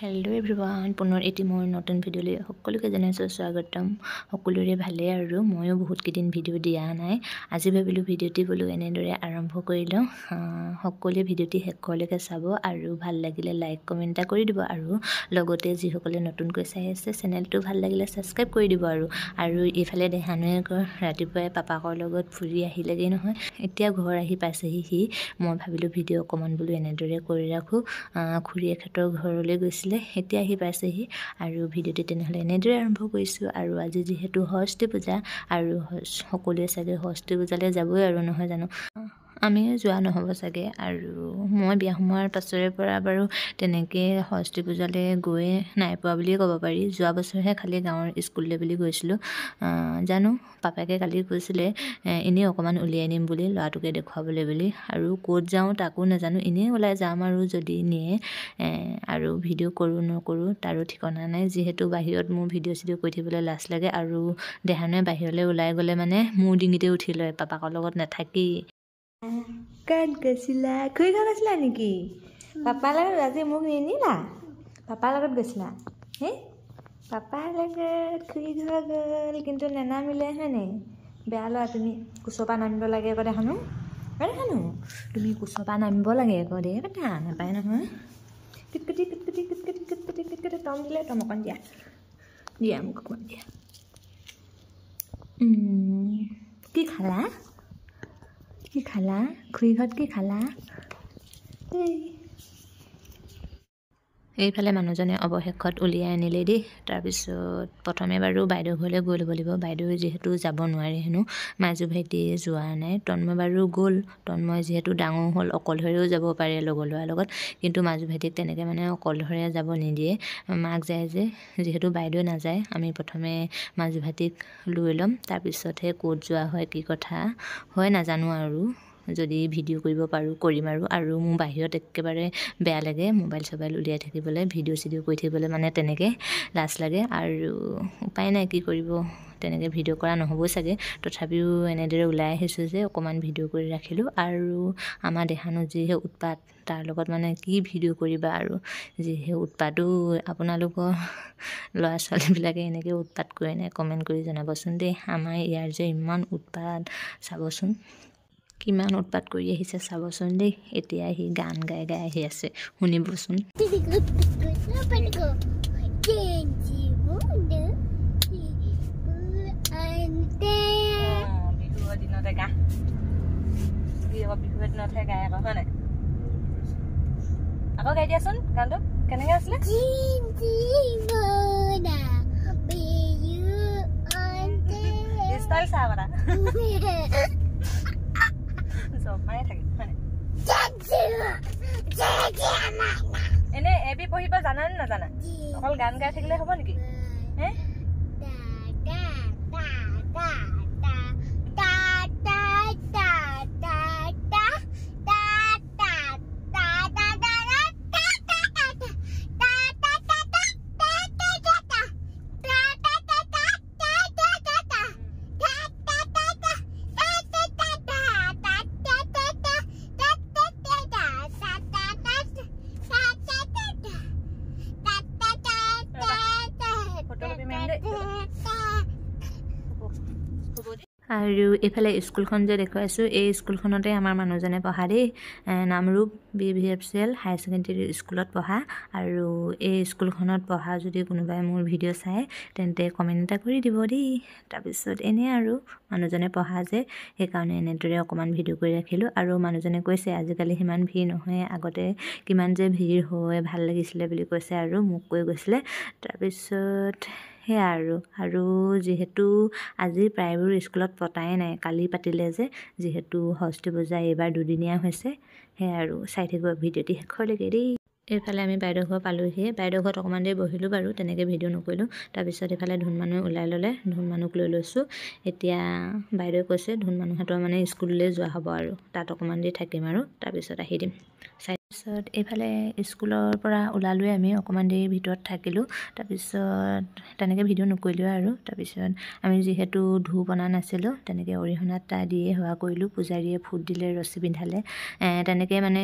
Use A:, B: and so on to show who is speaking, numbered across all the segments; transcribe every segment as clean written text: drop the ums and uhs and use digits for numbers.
A: hello everyone पुनर eighty मोर नतुन भिडिओले সকলোকে জনাইছো স্বাগতম সকলোৰে ভালে আৰু ময়ো বহুত কেদিন ভিডিও দিয়া নাই আজি ভাবিলো ভিডিওটি বলো এনেদৰে আৰম্ভ কৰিলো সকলোৱে ভিডিওটি শেষলৈকে চাব আৰু ভাল লাগিলে লাইক কমেন্ট কৰি দিব আৰু লগতে যি সকলে নতুনকৈ চাই আছে চেনেলটো ভাল লাগিলে সাবস্ক্ৰাইব কৰি দিব আৰু ইফালে দেহানুৱে ৰাতিপুৱাই পাপাকৰ লগত ফুৰি আহিলেগে নহয় এতিয়া ঘৰ আহি পাইছেহি মই ভাবিলো ভিডিও কমেন্ট বলো এনেদৰে কৰি ৰাখো খুৰীয়ে খেতৰ ঘৰলৈ গৈছিল এতিয়া আহি পাইছেহি আৰু ভিডিওটি তেনেহলে এনেদৰে আৰম্ভ কৰিছো আৰু আজি যেহেতু ষষ্ঠী পূজা আৰু সকলোৱে চাগে ষষ্ঠী পূজালে যাবই আৰু নহয় জানো আমি যোৱা নহব চাগে আৰু মই বিয়া হোৱাৰ পাছৰে পৰা বাৰু তেনেকে ষষ্ঠী পূজালে গৈ নাই পোৱা বুলি ক'ব পাৰি যোৱা বছৰহে খালি গাঁৱৰ স্কুললে বুলি গৈছিলো জানো পাপাকে কালি কৈছিলে এনে অকমান উলিয়াই নিম বুলি লৰাটোকে দেখুৱাবলৈ বুলি আৰু কোত যাও তাকো নাজানো এনে ওলাই যাম আৰু যদি নিয়ে আৰু ভিডিও কৰো নকৰো তাৰো ঠিকনা নাই যেহেতু বাহিৰত মোৰ ভিডিও সিডিও কৰি থিবলৈ লাজ লাগে আৰু দেহানে বাহিৰলৈ ওলাই গলে মানে মোৰ ডিঙিতে উঠি লয় পাপাকৰ লগত নাথাকি কাট গৈছিলা খুই গৈছিলা নেকি পাপাৰ লগত আজি মোক নিনিলা পাপাৰ লগত গৈছিলা হে পাপাৰ লগত খুই গল কিন্তু নেনামিলে হয়নে বেয়া লৰা তুমি কুচপা নামিব লাগে আকৌ দেখানো তুমি কুচপা নামিব লাগে আকৌ দে কথা নাপায় নহয় কিটকিটি টম দিলে টম অকণ দিয়া মোক অকণ দিয়া কি খালা খুৰীঘৰত কি খালা এইফালে মানুহজনে অৱশেষত উলিয়াই আনিলে দেই তাৰপিছত প্ৰথমে বাৰু বাইদেউ ঘৰলৈ গৈ ল'ব লাগিব বাইদেউ যেহেতু যাব নোৱাৰে হেনো মাজু ভাইটি যোৱা নাই তন্ময় বাৰু গ'ল তন্ময় যেহেতু ডাঙৰ হ'ল অকলশৰেও যাব পাৰে লগৰ ল'ৰাৰ লগত কিন্তু মাজু ভাইটিক তেনেকৈ মানে অকলশৰে যাব নিদিয়ে মাক যায় যে যেহেতু বাইদেউ নাযায় আমি প্ৰথমে মাজু ভাইটিক লৈ ল'ম তাৰপিছতহে ক'ত যোৱা হয় কি কথা হয় নাজানো আৰু যদি ভিডিও কৰিব পাৰো কৰিম আৰু মোৰ বাহিৰত একেবাৰে বেয়া লাগে মোবাইল সবাইল উলিয়াই থাকিবলৈ ভিডিও সিডিও কৰি থাকিবলৈ মানে তেনেকৈ লাজ লাগে আৰু উপায় নাই কি কৰিব তেনেকৈ ভিডিও কৰা নহবই চাগে তথাপিও এনেদৰে ওলাই আহিছো যে অকমান ভিডিও কৰি ৰাখিলো আৰু আমাৰ দেহানো যিহে উৎপাত তাৰ লগত মানে কি ভিডিও কৰিবা আৰু যিহে উৎপাতো আপোনালোকৰ ল'ৰা ছোৱালীবিলাকে এনেকৈ উৎপাত কৰে নে কমেন্ট কৰি জনাবচোন দেই আমাৰ ইয়াৰ যে ইমান উৎপাত চাবচোন কিমান উৎপাত কৰি আহিছে চাবচোন দেই এতিয়া আহি গান গাই আহি আছে শুনিবচোন আকৌ গাই দিয়াচোন গানটো কেনেকৈ আছিলে ষ্টাইল চাহ কথা এনে এবি পঢ়িব জানা নে নাজানা অকল গান গাই থাকিলে হ'ব নেকি আৰু এফালে স্কুলখন যে দেখুৱাইছো এই স্কুলখনতে আমাৰ মানুহজনে পঢ়া দেই নামৰূপ BVFCL হাই সেকেন্ডাৰী স্কুলত পঢ়া আৰু এই স্কুলখনত পঢ়া যদি কোনোবাই মোৰ ভিডিও চাই তেন্তে কমেন্ট এটা কৰি দিব দেই তাৰপিছত এনে আৰু মানুহজনে পঢ়া যে সেইকাৰণে এনেদৰে অকমান ভিডিও কৰি ৰাখিলো আৰু মানুহজনে কৈছে আজিকালি সিমান ভিৰ নহয় আগতে কিমান যে ভিৰ হয় ভাল লাগিছিলে বুলি কৈছে আৰু মোক কৈ গৈছিলে তাৰপিছত সেয়া আৰু যেহেতু আজি প্ৰায়বোৰ স্কুলত পতাই নাই কালি পাতিলে যে যেহেতু ষষ্ঠী পূজা এইবাৰ দুদিনীয়া হৈছে সেয়া আৰু চাই থাকিব ভিডিওটি শেষলৈকে দেই এইফালে আমি বাইদেউ ঘৰ পালোহি বাইদেউ ঘৰত অকণমান দেৰি বহিলোঁ বাৰু তেনেকৈ ভিডিও নকৰিলোঁ তাৰপিছত এইফালে ধুন মানুহ ওলাই ল'লে ধুন মানুহক লৈ লৈছোঁ এতিয়া বাইদেৱে কৈছে ধুন মানুহহঁতৰ মানে স্কুললৈ যোৱা হ'ব আৰু তাত অকণমান দেৰি থাকিম আৰু তাৰপিছত আহি দিম তাৰপিছত এইফালে স্কুলৰ পৰা ওলালোৱে আমি অকণমান দেৰি ভিতৰত থাকিলোঁ তাৰপিছত তেনেকৈ ভিডিঅ' নকৰিলোঁ আৰু তাৰপিছত আমি যিহেতু ধূপ অনা নাছিলোঁ তেনেকৈ অৰিহণা এটা দিয়ে সেৱা কৰিলোঁ পূজাৰীয়ে ফুট দিলে ৰছী পিন্ধালে তেনেকৈ মানে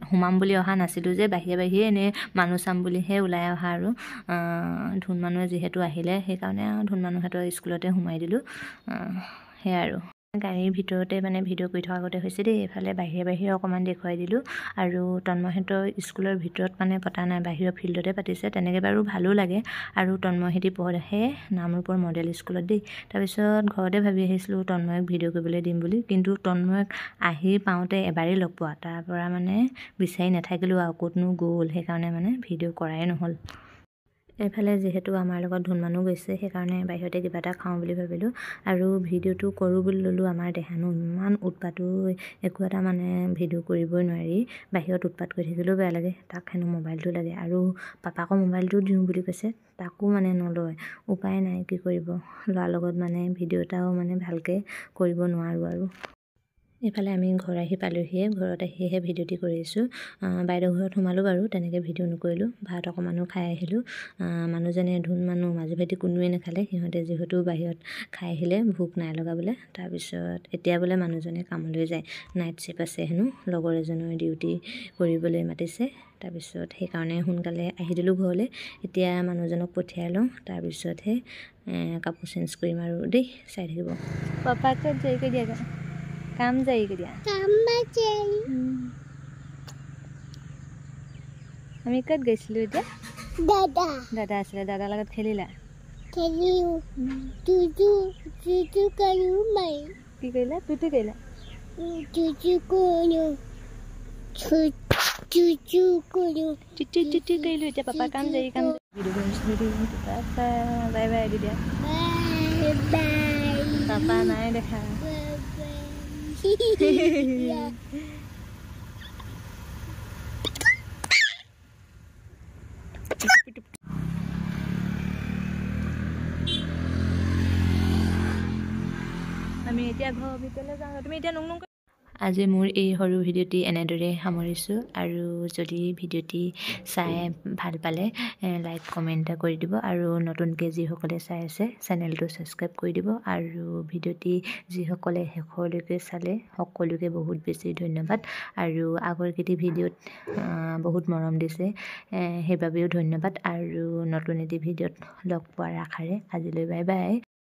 A: সোমাম বুলি অহা নাছিলোঁ যে বাহিৰে এনেই মানুহ চাম বুলিহে ওলাই অহা আৰু ধুন মানুহে যিহেতু আহিলে সেইকাৰণে ধুন মানুহহঁতৰ স্কুলতে সোমাই দিলোঁ সেয়াই আৰু গাড়ীৰ ভিতৰতে মানে ভিডিঅ' কৰি থকা আগতে হৈছে দেই এইফালে বাহিৰে অকণমান দেখুৱাই দিলোঁ আৰু তন্ময়হঁতৰ স্কুলৰ ভিতৰত মানে পতা নাই বাহিৰৰ ফিল্ডতে পাতিছে তেনেকৈ বাৰু ভালো লাগে আৰু তন্ময়হঁতি পঢ়ে নামৰূপৰ মডেল স্কুলত দেই তাৰপিছত ঘৰতে ভাবি আহিছিলোঁ তন্ময়ক ভিডিঅ' কৰিবলৈ দিম বুলি কিন্তু তন্ময়ক আহি পাওঁতে এবাৰেই লগ পোৱা তাৰ পৰা মানে বিচাৰি নাথাকিলোঁ আৰু ক'তনো গ'ল সেইকাৰণে মানে ভিডিঅ' কৰাই নহ'ল এইফালে যিহেতু আমাৰ লগত ধুন মানুহ গৈছে সেইকাৰণে বাহিৰতে কিবা এটা খাওঁ বুলি ভাবিলোঁ আৰু ভিডিঅ'টো কৰোঁ বুলি ল'লোঁ আমাৰ দেহানো ইমান উৎপাতো একো এটা মানে ভিডিঅ' কৰিবই নোৱাৰি বাহিৰত উৎপাত কৰি থাকিলেও বেয়া লাগে তাক হেনো মোবাইলটো লাগে আৰু পাপাকো মোবাইলটো দিওঁ বুলি কৈছে তাকো মানে নলয় উপায় নাই কি কৰিব ল'ৰাৰ লগত মানে ভিডিঅ' এটাও মানে ভালকৈ কৰিব নোৱাৰোঁ আৰু এইফালে আমি ঘৰ আহি পালোহিয়ে ঘৰত আহিহে ভিডিঅ'টি কৰিছোঁ বাইদেউ ঘৰত সোমালোঁ বাৰু তেনেকৈ ভিডিঅ' নকৰিলোঁ ভাত অকণমানো খাই আহিলোঁ মানুহজনে ধুন মানুহ মাজু ভাইটি কোনোৱে নাখালে সিহঁতে যিহেতু বাহিৰত খাই আহিলে ভোক নাই লগা বোলে তাৰপিছত এতিয়া বোলে মানুহজনে কামলৈ যায় নাইট শ্বিফ্ট আছে হেনো লগৰ এজনৰ ডিউটি কৰিবলৈ মাতিছে তাৰপিছত সেইকাৰণে সোনকালে আহি দিলোঁ ঘৰলৈ এতিয়া মানুহজনক পঠিয়াই লওঁ তাৰপিছতহে কাপোৰ চেঞ্জ কৰিম আৰু দেই চাই থাকিব পাপাকে জয় কৰি দিয়া কাম যাই দিয়া আমি ক'ত গৈছিলোঁ এতিয়া দাদা আছিলে দাদাৰ লগত খেলিলা কি কৰিলা তুতু কৰিলা চুচু কৰিলোঁ এতিয়া পাপা কাম যাই কাম বাই বাই দি দিয়া পাপা নাই দেখা আমি এতিয়া ঘৰৰ ভিতৰলৈ যাওঁ তুমি এতিয়া নুং আজি মোৰ এই সৰু ভিডিঅ'টি এনেদৰে সামৰিছোঁ আৰু যদি ভিডিঅ'টি চাই ভাল পালে লাইক কমেণ্ট এটা কৰি দিব আৰু নতুনকৈ যিসকলে চাই আছে চেনেলটো ছাবস্ক্ৰাইব কৰি দিব আৰু ভিডিঅ'টি যিসকলে শেষলৈকে চালে সকলোকে বহুত বেছি ধন্যবাদ আৰু আগৰকেইটি ভিডিঅ'ত বহুত মৰম দিছে সেইবাবেও ধন্যবাদ আৰু নতুন এটি ভিডিঅ'ত লগ পোৱাৰ আশাৰে আজিলৈ বাই বাই